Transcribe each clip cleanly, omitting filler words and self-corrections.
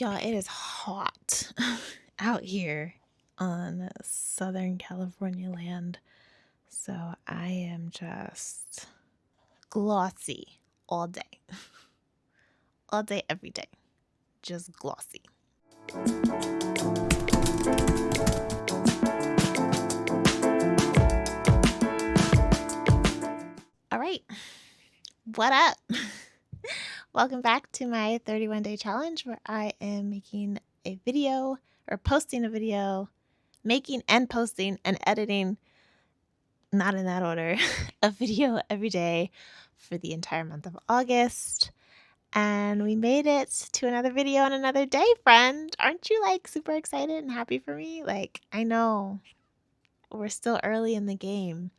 Y'all, it is hot out here on Southern California land. So I am just glossy all day. All day, every day. Just glossy. All right. What up? Welcome back to my 31-day challenge where I am making a video or posting a video, making and posting and editing, not in that order, a video every day for the entire month of August. And we made it to another video on another day, friend. Aren't you like super excited and happy for me? Like, I know we're still early in the game,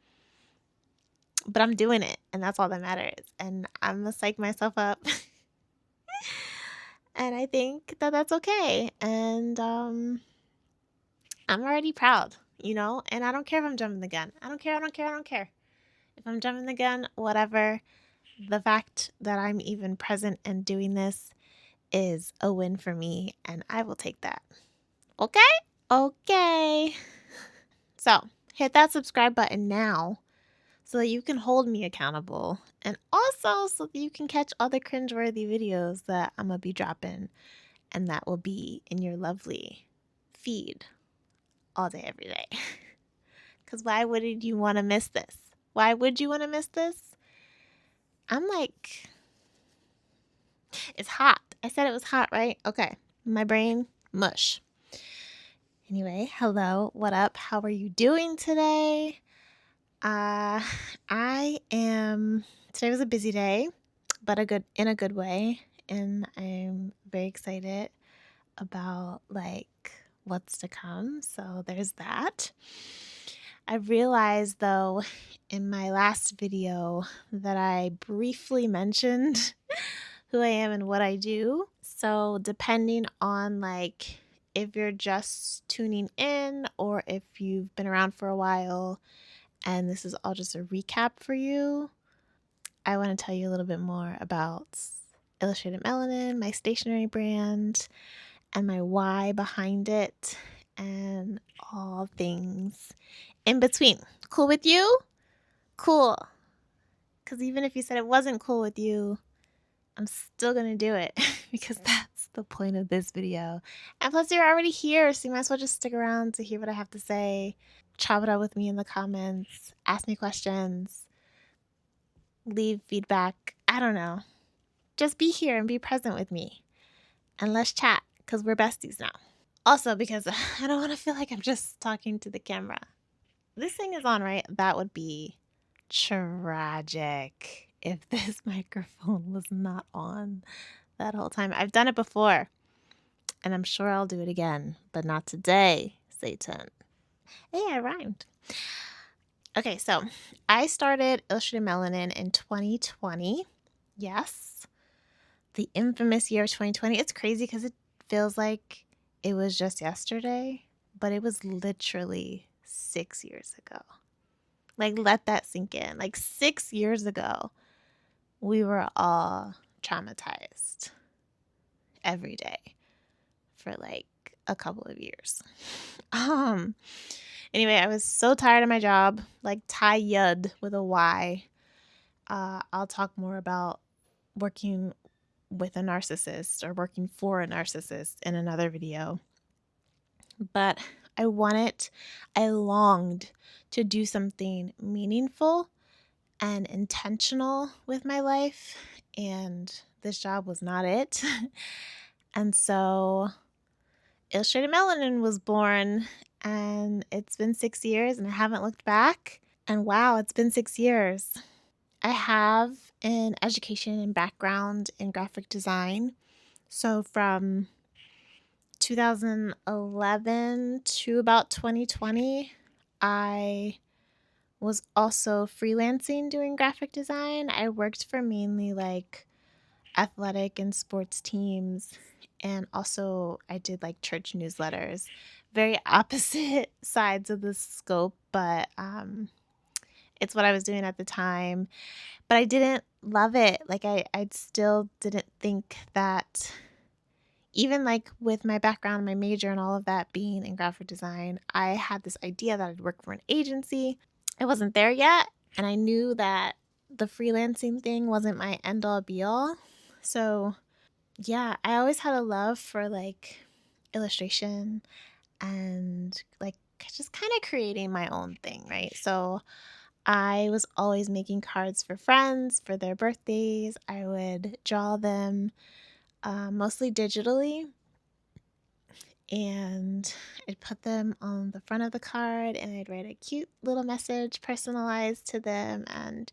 but I'm doing it, and that's all that matters. And I'm gonna psych myself up. And I think that that's okay. And I'm already proud, and I don't care if I'm jumping the gun. I don't care. If I'm jumping the gun, whatever. The fact that I'm even present and doing this is a win for me, and I will take that. Okay? Okay. So, hit that subscribe button now so that you can hold me accountable, and also so that you can catch other cringeworthy videos that I'm going to be dropping, and that will be in your lovely feed all day, every day. Because why wouldn't you want to miss this? Why would you want to miss this? I'm like, it's hot. I said it was hot, right? Okay. My brain, mush. Anyway, hello. What up? How are you doing today? Today was a busy day, but in a good way. And I'm very excited about what's to come. So there's that. I realized though in my last video that I briefly mentioned who I am and what I do. So depending on if you're just tuning in or if you've been around for a while and this is all just a recap for you, I want to tell you a little bit more about Illustrated Melanin, my stationery brand, and my why behind it, and all things in between. Cool with you? Cool. Because even if you said it wasn't cool with you, I'm still going to do it because that's the point of this video. And plus, you're already here, so you might as well just stick around to hear what I have to say. Chop it up with me in the comments. Ask me questions. Leave feedback. I don't know. Just be here and be present with me. And let's chat because we're besties now. Also, because I don't want to feel like I'm just talking to the camera. This thing is on, right? That would be tragic if this microphone was not on that whole time. I've done it before, and I'm sure I'll do it again, but not today, Satan. Hey, I rhymed. Okay, so I started Illustrated Melanin in 2020. Yes, the infamous year of 2020. It's crazy because it feels like it was just yesterday, but it was literally 6 years ago. Let that sink in. 6 years ago, we were all traumatized every day for a couple of years. Anyway, I was so tired of my job, tired with a Y. I'll talk more about working with a narcissist or working for a narcissist in another video. But I longed to do something meaningful and intentional with my life, and this job was not it. And so Illustrated Melanin was born, and it's been 6 years and I haven't looked back. And wow, it's been 6 years. I have an education and background in graphic design. So from 2011 to about 2020, I was also freelancing doing graphic design. I worked for mainly athletic and sports teams, and also I did church newsletters. Very opposite sides of the scope, but it's what I was doing at the time. But I didn't love it. I still didn't think that even like with my background, my major and all of that being in graphic design, I had this idea that I'd work for an agency. I wasn't there yet, and I knew that the freelancing thing wasn't my end all be all. So, yeah, I always had a love for like illustration and like just kind of creating my own thing, right? So, I was always making cards for friends for their birthdays. I would draw them mostly digitally, and I'd put them on the front of the card, and I'd write a cute little message personalized to them and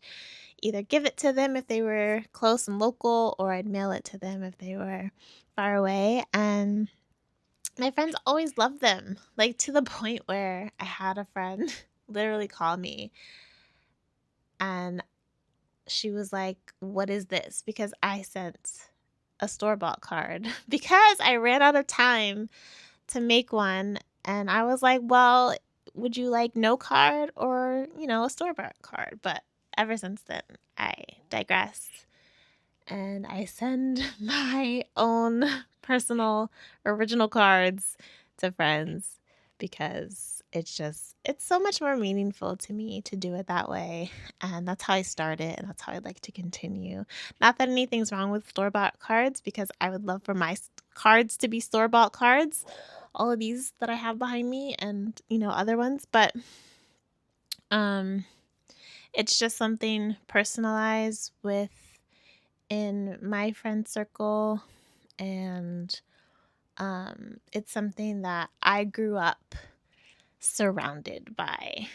either give it to them if they were close and local, or I'd mail it to them if they were far away. And my friends always loved them, like to the point where I had a friend literally call me and she was like, "What is this?" Because I sent a store-bought card because I ran out of time to make one. And I was like, "Well, would you like no card or, a store-bought card?" But ever since then, I digress. And I send my own personal original cards to friends because it's so much more meaningful to me to do it that way. And that's how I started, and that's how I'd like to continue. Not that anything's wrong with store-bought cards, because I would love for my cards to be store-bought cards, all of these that I have behind me and, other ones, but it's just something personalized with in my friend circle, and it's something that I grew up surrounded by.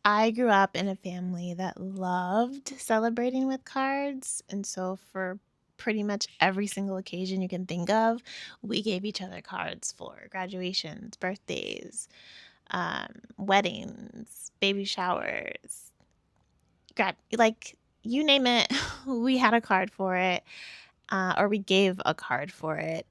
I grew up in a family that loved celebrating with cards, and so for pretty much every single occasion you can think of, we gave each other cards for graduations, birthdays, weddings, baby showers, like you name it, we had a card for it, or we gave a card for it.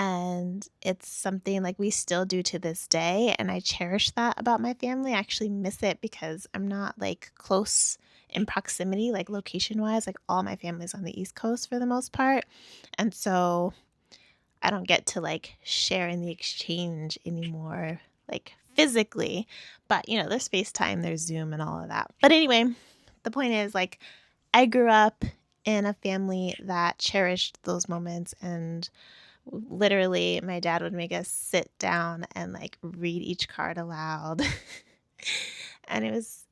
And it's something like we still do to this day. And I cherish that about my family. I actually miss it because I'm not like close in proximity, like location wise. Like all my family's on the East Coast for the most part. And so I don't get to like share in the exchange anymore, like physically. But, there's FaceTime, there's Zoom and all of that. But anyway, the point is like I grew up in a family that cherished those moments, and literally my dad would make us sit down and like read each card aloud. And it was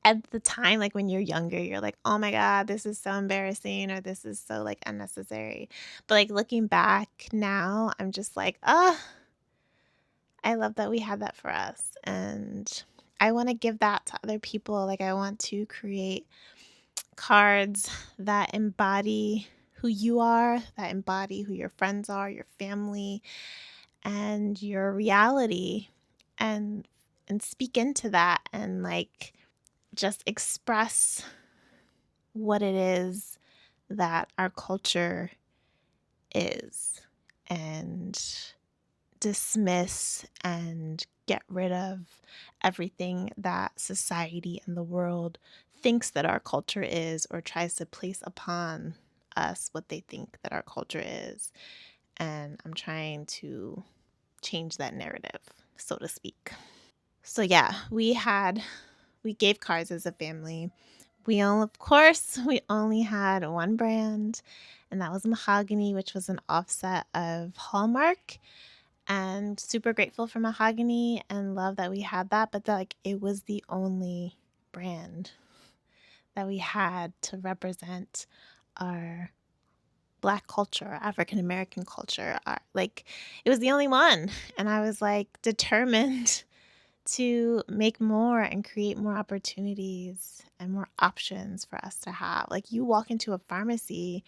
at the time, like when you're younger, you're like, oh my God, this is so embarrassing, or this is so like unnecessary. But like looking back now, I'm just like, I love that we had that for us. And I want to give that to other people. Like I want to create cards that embody who you are, that embody who your friends are, your family, and your reality, and speak into that, and like just express what it is that our culture is, and dismiss and get rid of everything that society and the world thinks that our culture is, or tries to place upon us what they think that our culture is. And I'm trying to change that narrative, so to speak. So yeah, we gave cards as a family. Of course, we only had one brand, and that was Mahogany, which was an offset of Hallmark. And super grateful for Mahogany and love that we had that, but like it was the only brand that we had to represent our Black culture, our African American culture. Like it was the only one, and I was like determined to make more and create more opportunities and more options for us to have. Like you walk into a pharmacy,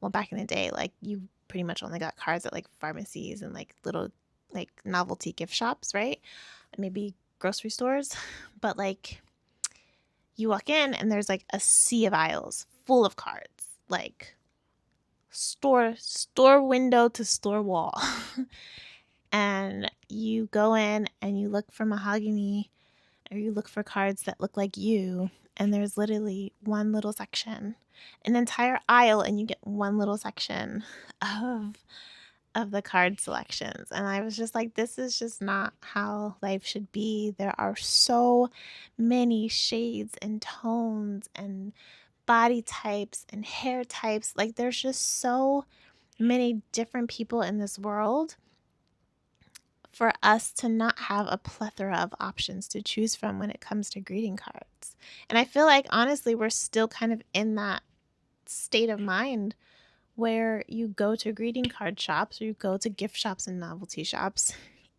well, back in the day, like you pretty much only got cards at like pharmacies and like little like novelty gift shops, right? Maybe grocery stores. But like you walk in and there's like a sea of aisles full of cards, like store window to store wall. And you go in and you look for Mahogany, or you look for cards that look like you, and there's literally one little section, an entire aisle, and you get one little section of of the card selections. And I was just like, this is just not how life should be. There are so many shades and tones and body types and hair types. Like, there's just so many different people in this world for us to not have a plethora of options to choose from when it comes to greeting cards. And I feel like, honestly, we're still kind of in that state of mind where you go to greeting card shops or you go to gift shops and novelty shops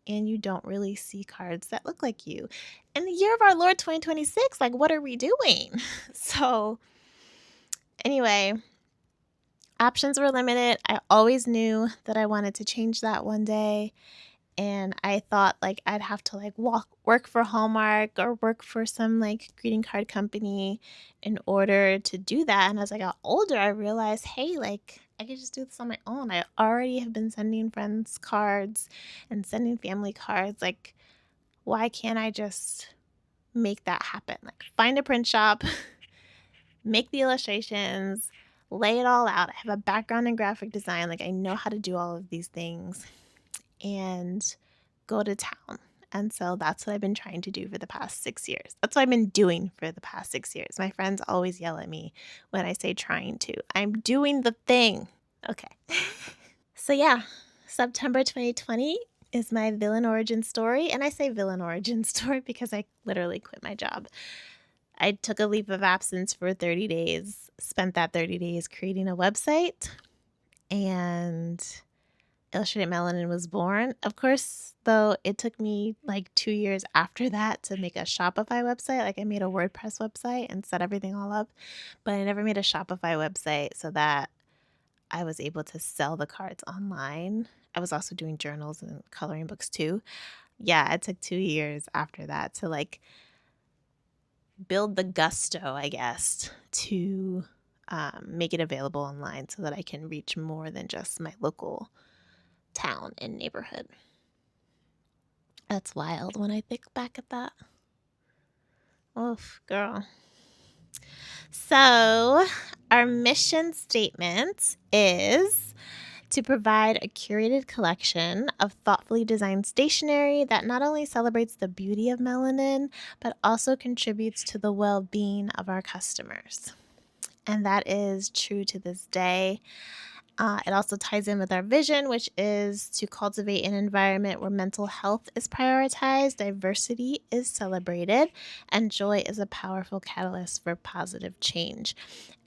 and you don't really see cards that look like you. In the year of our Lord 2026, like, what are we doing? So anyway, options were limited. I always knew that I wanted to change that one day. And I thought like I'd have to like work for Hallmark or work for some like greeting card company in order to do that. And as I got older, I realized, hey, like I could just do this on my own. I already have been sending friends cards and sending family cards. Like, why can't I just make that happen? Like, find a print shop, make the illustrations, lay it all out. I have a background in graphic design. Like, I know how to do all of these things and go to town. And so that's what I've been trying to do for the past 6 years. That's what I've been doing for the past 6 years. My friends always yell at me when I say trying to. I'm doing the thing. Okay. So yeah, September 2020 is my villain origin story. And I say villain origin story because I literally quit my job. I took a leave of absence for 30 days, spent that 30 days creating a website, and Illustrated Melanin was born. Of course, though, it took me like 2 years after that to make a Shopify website. Like, I made a WordPress website and set everything all up, but I never made a Shopify website so that I was able to sell the cards online. I was also doing journals and coloring books too. Yeah, it took 2 years after that to like build the gusto, I guess, to make it available online so that I can reach more than just my local town and neighborhood. That's wild when I think back at that. Oof, girl. So, our mission statement is to provide a curated collection of thoughtfully designed stationery that not only celebrates the beauty of melanin, but also contributes to the well-being of our customers. And that is true to this day. It also ties in with our vision, which is to cultivate an environment where mental health is prioritized, diversity is celebrated, and joy is a powerful catalyst for positive change.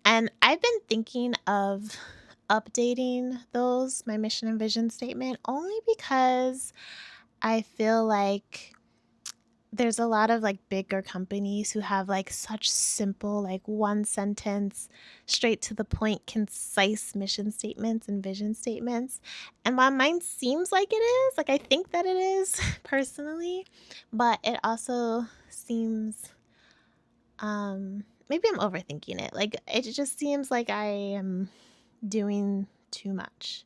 And I've been thinking of updating my mission and vision statement, only because I feel like there's a lot of like bigger companies who have like such simple, like one sentence, straight to the point, concise mission statements and vision statements. And while mine seems like it is, like I think that it is personally, but it also seems, maybe I'm overthinking it. Like it just seems like I am doing too much.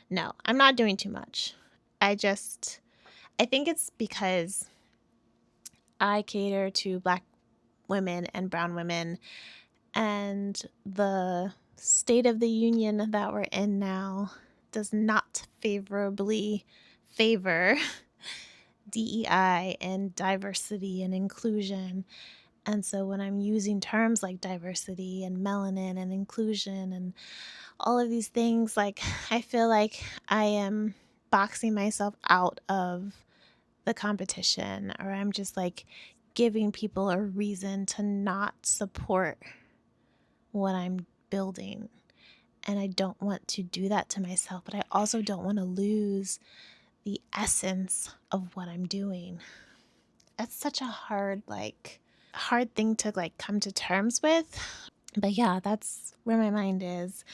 No, I'm not doing too much. I think it's because I cater to Black women and brown women, and the state of the union that we're in now does not favorably favor DEI and diversity and inclusion. And so when I'm using terms like diversity and melanin and inclusion and all of these things, like I feel like I am boxing myself out of the competition, or I'm just like giving people a reason to not support what I'm building. And I don't want to do that to myself, but I also don't want to lose the essence of what I'm doing. That's such a hard thing to like come to terms with. But yeah, that's where my mind is.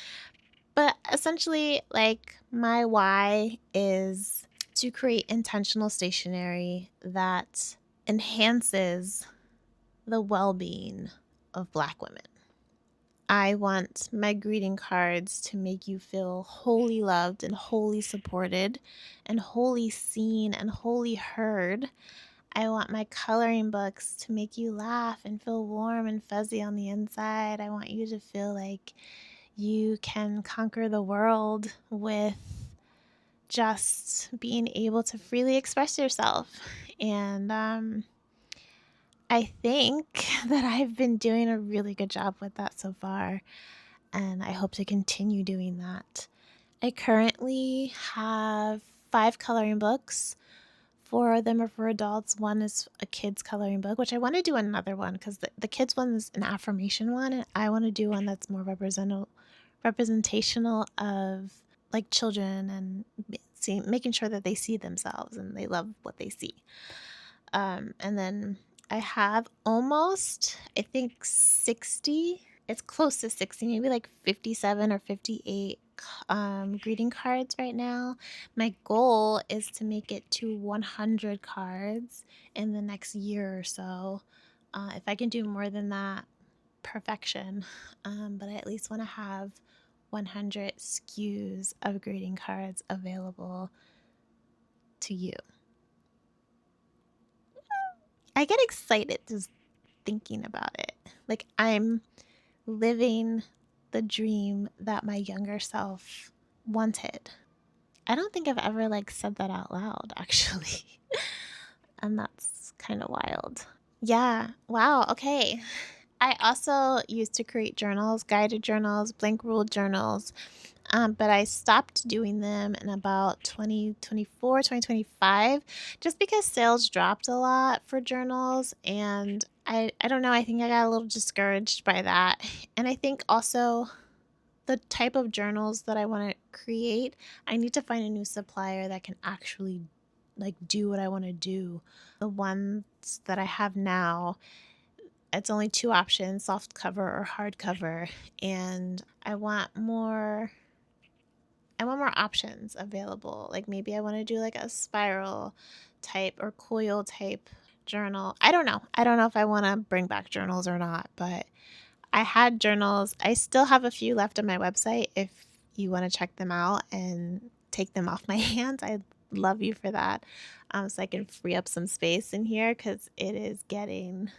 But essentially, like, my why is to create intentional stationery that enhances the well-being of Black women. I want my greeting cards to make you feel wholly loved and wholly supported and wholly seen and wholly heard. I want my coloring books to make you laugh and feel warm and fuzzy on the inside. I want you to feel like you can conquer the world with just being able to freely express yourself. And I think that I've been doing a really good job with that so far, and I hope to continue doing that. I currently have 5 coloring books. 4 of them are for adults. One is a kid's coloring book, which I want to do another one because the kids one is an affirmation one, and I want to do one that's more representational of like children and making sure that they see themselves and they love what they see. And then I have almost, I think 60, it's close to 60, maybe like 57 or 58 greeting cards right now. My goal is to make it to 100 cards in the next year or so. If I can do more than that, perfection. But I at least want to have 100 SKUs of greeting cards available to you. I get excited just thinking about it. Like I'm living the dream that my younger self wanted. I don't think I've ever like said that out loud actually. And that's kind of wild. Yeah. Wow. Okay. I also used to create journals, guided journals, blank ruled journals. But I stopped doing them in about 2024, 2025, just because sales dropped a lot for journals. And I don't know, I think I got a little discouraged by that. And I think also the type of journals that I want to create, I need to find a new supplier that can actually like do what I want to do. The ones that I have now, it's only 2 options, soft cover or hardcover, and I want more options available. Like maybe I want to do like a spiral type or coil type journal. I don't know. I don't know if I want to bring back journals or not, but I had journals. I still have a few left on my website if you want to check them out and take them off my hands. I'd love you for that. So I can free up some space in here because it is getting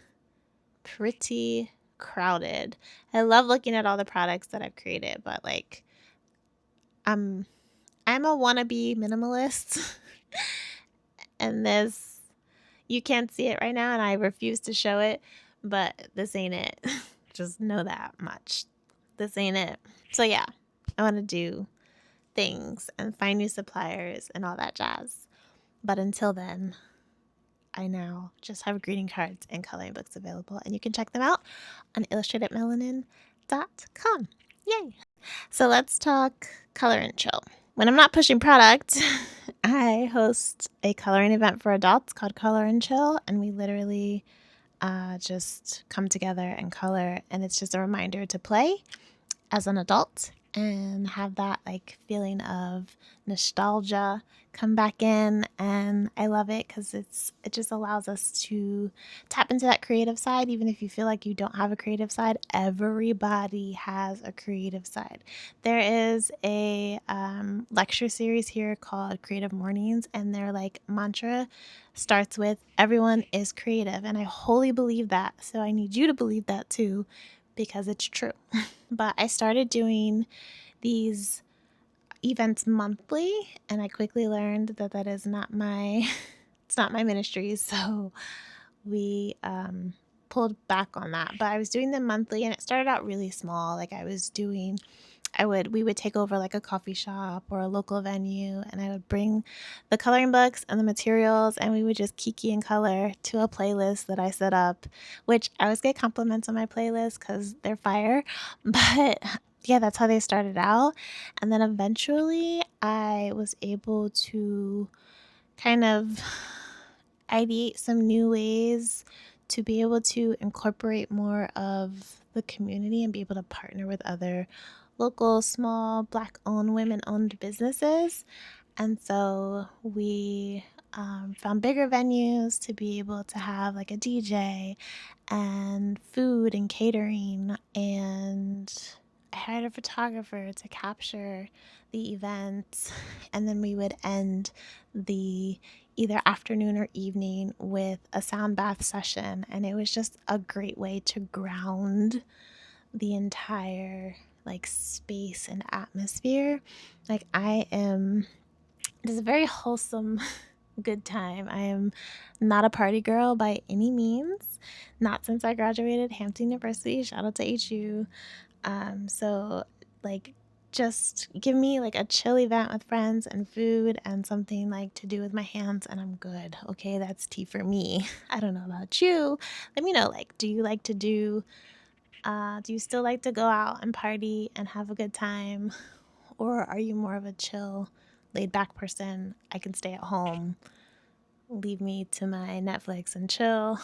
pretty crowded. I love looking at all the products that I've created, but like I'm a wannabe minimalist and you can't see it right now and I refuse to show it, but this ain't it. Just know that much. This ain't it. So yeah, I want to do things and find new suppliers and all that jazz. But until then, I now just have greeting cards and coloring books available, and you can check them out on illustratedmelanin.com. Yay! So let's talk color and chill. When I'm not pushing product, I host a coloring event for adults called Color and Chill, and we literally just come together and color, and it's just a reminder to play as an adult and have that like feeling of nostalgia come back in. And I love it because it just allows us to tap into that creative side. Even if you feel like you don't have a creative side, everybody has a creative side. There is a lecture series here called Creative Mornings, and their like mantra starts with everyone is creative, and I wholly believe that. So I need you to believe that too, because it's true. But I started doing these events monthly, and I quickly learned that that is not my it's not my ministry. So we pulled back on that. But I was doing them monthly, and it started out really small. Like we would take over like a coffee shop or a local venue, and I would bring the coloring books and the materials, and we would just kiki and color to a playlist that I set up, which I always get compliments on my playlist because they're fire. But yeah, that's how they started out. And then eventually I was able to kind of ideate some new ways to be able to incorporate more of the community and be able to partner with other local, small, Black-owned, women-owned businesses. And so we found bigger venues to be able to have like a DJ and food and catering, and I hired a photographer to capture the event, and then we would end the either afternoon or evening with a sound bath session, and it was just a great way to ground the entire like space and atmosphere. Like I am It is a very wholesome, good time. I am not a party girl by any means. Not since I graduated Hampton University. Shout out to HU. So like just give me like a chill event with friends and food and something like to do with my hands and I'm good. Okay, that's tea for me. I don't know about you. Let me know, like, do you like to do you still like to go out and party and have a good time? Or are you more of a chill, laid back person? I can stay at home, leave me to my Netflix and chill.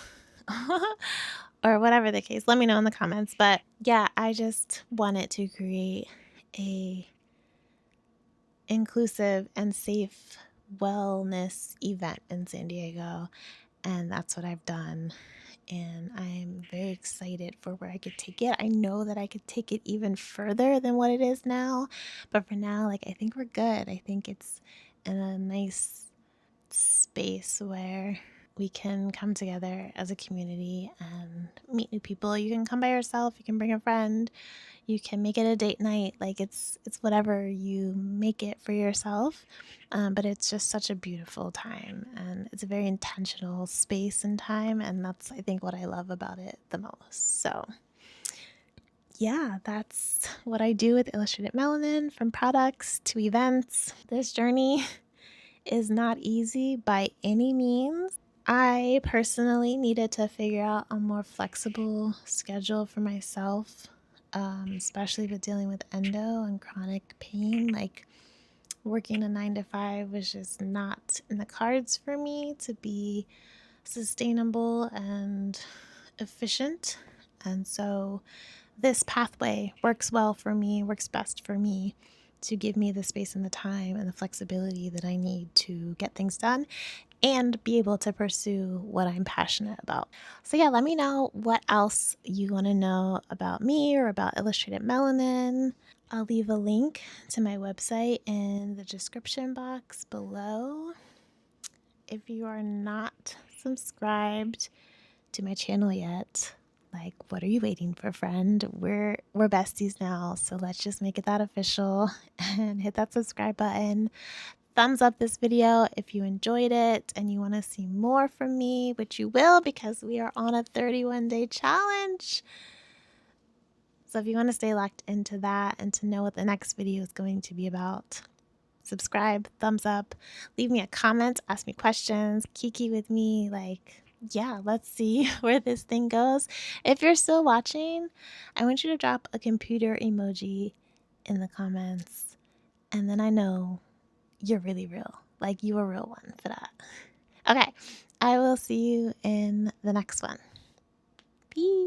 Or whatever the case. Let me know in the comments. But yeah, I just wanted to create a inclusive and safe wellness event in San Diego, and that's what I've done. And I'm very excited for where I could take it. I know that I could take it even further than what it is now, but for now, like, I think we're good. I think it's in a nice space where we can come together as a community and meet new people. You can come by yourself, you can bring a friend, you can make it a date night. Like it's whatever you make it for yourself. But it's just such a beautiful time, and it's a very intentional space and time, and that's, I think, what I love about it the most. So yeah, that's what I do with Illustrated Melanin, from products to events. This journey is not easy by any means. I personally needed to figure out a more flexible schedule for myself, especially with dealing with endo and chronic pain. Like, working a 9 to 5 was just not in the cards for me to be sustainable and efficient. And so this pathway works well for me, works best for me, to give me the space and the time and the flexibility that I need to get things done and be able to pursue what I'm passionate about. So yeah, let me know what else you want to know about me or about Illustrated Melanin. I'll leave a link to my website in the description box below. If you are not subscribed to my channel yet, like, what are you waiting for, friend? We're besties now, so let's just make it that official and hit that subscribe button. Thumbs up this video if you enjoyed it and you want to see more from me, which you will, because we are on a 31-day challenge. So if you want to stay locked into that and to know what the next video is going to be about, subscribe, thumbs up, leave me a comment, ask me questions, kiki with me. Like, yeah, let's see where this thing goes. If you're still watching, I want you to drop a computer emoji in the comments, and then I know you're really real. Like, you a real one for that. Okay, I will see you in the next one. Peace.